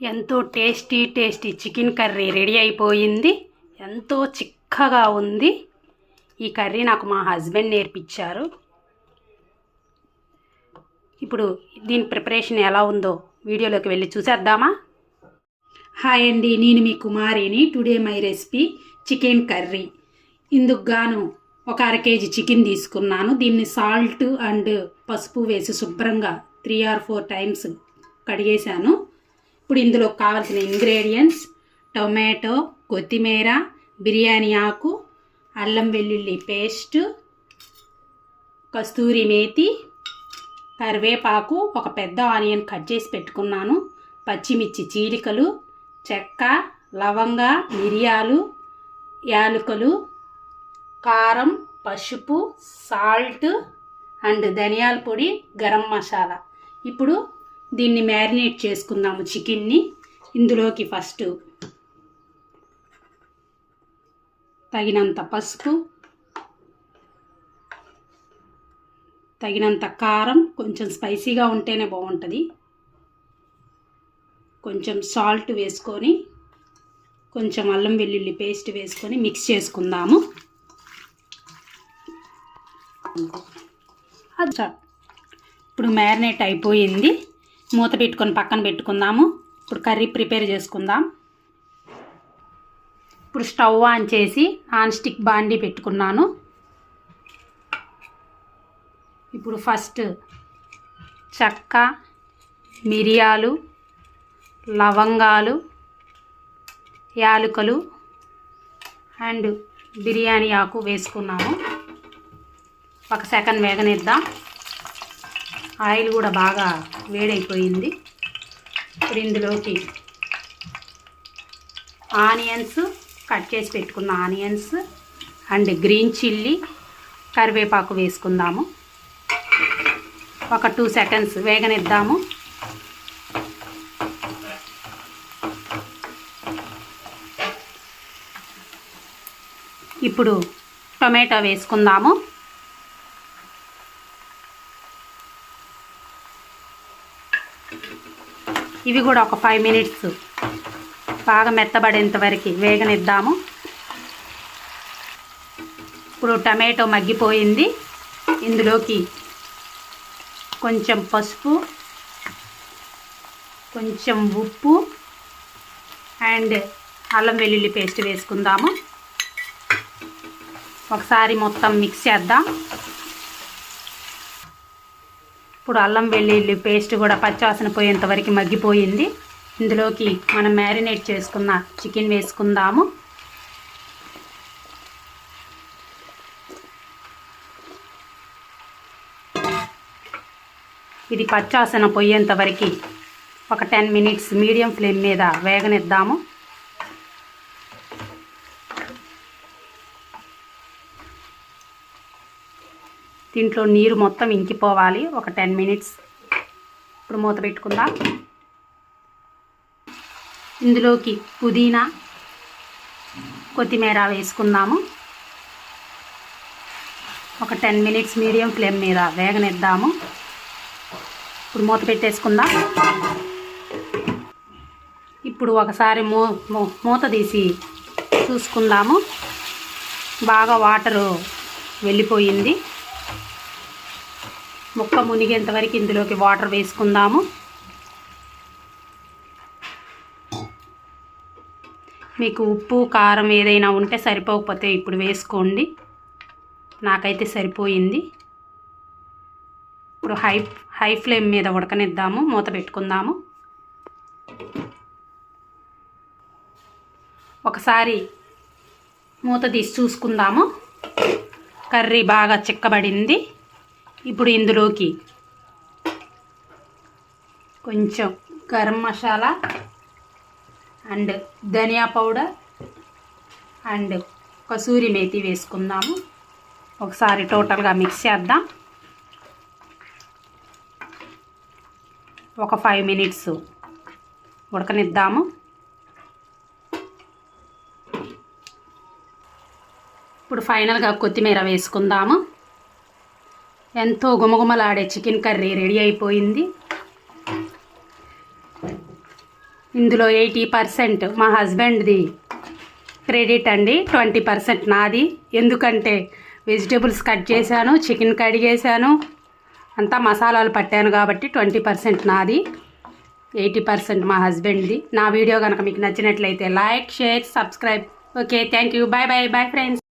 ఎంతో tasty chicken curry ready అయిపోయింది. ఎంతో చిక్కగా ఉంది. ఈ కర్రీ నాకు మా హస్బెండ్ నేర్పించారు. ఇప్పుడు దీని ప్రిపరేషన్ ఎలా ఉందో వీడియోలోకి వెళ్ళి చూసేద్దామా? హాయ్ అండి, నేను మీ కుమారిని. Today my recipe chicken curry. ఇందుకు గాను ఒక అర కేజీ చికెన్ తీసుకున్నాను. దీన్ని సాల్ట్ అండ్ పసుపు వేసి శుభ్రంగా 3 or 4 టైమ్స్ కడిగేశాను. ఇప్పుడు ఇందులో కావాల్సిన ఇంగ్రీడియంట్స్: టొమాటో, కొత్తిమీర, బిర్యానీ ఆకు, అల్లం వెల్లుల్లి పేస్ట్, కస్తూరి మేతి, కరివేపాకు, ఒక పెద్ద ఆనియన్ కట్ చేసి పెట్టుకున్నాను, పచ్చిమిర్చి చీలికలు, చెక్క, లవంగ, మిరియాలు, యాలకులు, కారం, పసుపు, సాల్ట్ అండ్ ధనియాల పొడి, గరం మసాలా. ఇప్పుడు దీన్ని మ్యారినేట్ చేసుకుందాము చికెన్ని. ఇందులోకి ఫస్ట్ తగినంత పసుపు, తగినంత కారం, కొంచెం స్పైసీగా ఉంటేనే బాగుంటుంది, కొంచెం సాల్ట్ వేసుకొని, కొంచెం అల్లం వెల్లుల్లి పేస్ట్ వేసుకొని మిక్స్ చేసుకుందాము. ఇప్పుడు మ్యారినేట్ అయిపోయింది. మూత పెట్టుకొని పక్కన పెట్టుకుందాము. ఇప్పుడు కర్రీ ప్రిపేర్ చేసుకుందాం. ఇప్పుడు స్టవ్ ఆన్ చేసి నాన్ స్టిక్ బాండీ పెట్టుకున్నాను. ఇప్పుడు ఫస్ట్ చెక్క, మిరియాలు, లవంగాలు, యాలకులు అండ్ బిర్యానీ ఆకు వేసుకున్నాము. 1 సెకండ్ వేగనిద్దాం. ఆయిల్ కూడా బాగా వేడైపోయింది. ఇప్పుడు ఇందులోకి ఆనియన్స్, కట్ చేసి పెట్టుకున్న ఆనియన్స్ అండ్ గ్రీన్ చిల్లీ, కరివేపాకు వేసుకుందాము. ఒక 2 సెకండ్స్ వేగనిద్దాము. ఇప్పుడు టొమాటో వేసుకుందాము. ఇవి కూడా ఒక 5 మినిట్స్ బాగా మెత్తబడేంత వరకు వేగనిద్దాము. ఇప్పుడు టమాటో మగ్గిపోయింది. ఇందులోకి కొంచెం పసుపు, కొంచెం ఉప్పు అండ్ అల్లం వెల్లుల్లి పేస్ట్ వేసుకుందాము. ఒకసారి మొత్తం మిక్స్ చేద్దాం. ఇప్పుడు అల్లం వెల్లుల్లి పేస్ట్ కూడా పచ్చివాసన పోయేంత వరకు మగ్గిపోయింది. ఇందులోకి మనం మ్యారినేట్ చేసుకున్న చికెన్ వేసుకుందాము. ఇది పచ్చివాసన పోయేంత వరకు ఒక 10 మినిట్స్ మీడియం ఫ్లేమ్ మీద వేగనిద్దాము. దీంట్లో నీరు మొత్తం ఇంకిపోవాలి. ఒక 10 మినిట్స్. ఇప్పుడు మూత పెట్టుకుందాం. ఇందులోకి పుదీనా, కొత్తిమీర వేసుకుందాము. ఒక 10 మినిట్స్ మీడియం ఫ్లేమ్ మీద వేగనిద్దాము. ఇప్పుడు మూత పెట్టేసుకుందాం. ఇప్పుడు ఒకసారి మూత తీసి చూసుకుందాము. బాగా వాటరు వెళ్ళిపోయింది. ముక్క మునిగేంత వరకు ఇందులోకి వాటర్ వేసుకుందాము. మీకు ఉప్పు, కారం ఏదైనా ఉంటే సరిపోకపోతే ఇప్పుడు వేసుకోండి. నాకైతే సరిపోయింది. ఇప్పుడు హై ఫ్లేమ్ మీద ఉడకనిద్దాము. మూత పెట్టుకుందాము. ఒకసారి మూత తీసి చూసుకుందాము. కర్రీ బాగా చిక్కబడింది. ఇప్పుడు ఇందులోకి కొంచెం గరం మసాలా అండ్ ధనియా పౌడర్ అండ్ కసూరి మేతి వేసుకుందాము. ఒకసారి టోటల్గా మిక్స్ చేద్దాం. ఒక 5 మినిట్స్ ఉడకనిద్దాము. ఇప్పుడు ఫైనల్గా కొత్తిమీర వేసుకుందాము. ఎంతో గుమగుమలాడే చికెన్ కర్రీ రెడీ అయిపోయింది. ఇందులో 80% మా హస్బెండ్ది క్రెడిట్ అండి, 20% నాది. ఎందుకంటే వెజిటేబుల్స్ కట్ చేశాను, చికెన్ కడిగేశాను, అంతా మసాలాలు పట్టాను కాబట్టి 20% నాది, 80% మా హస్బెండ్ది. నా వీడియో కనుక మీకు నచ్చినట్లయితే like, share, subscribe. Okay, thank you. Bye bye bye friends.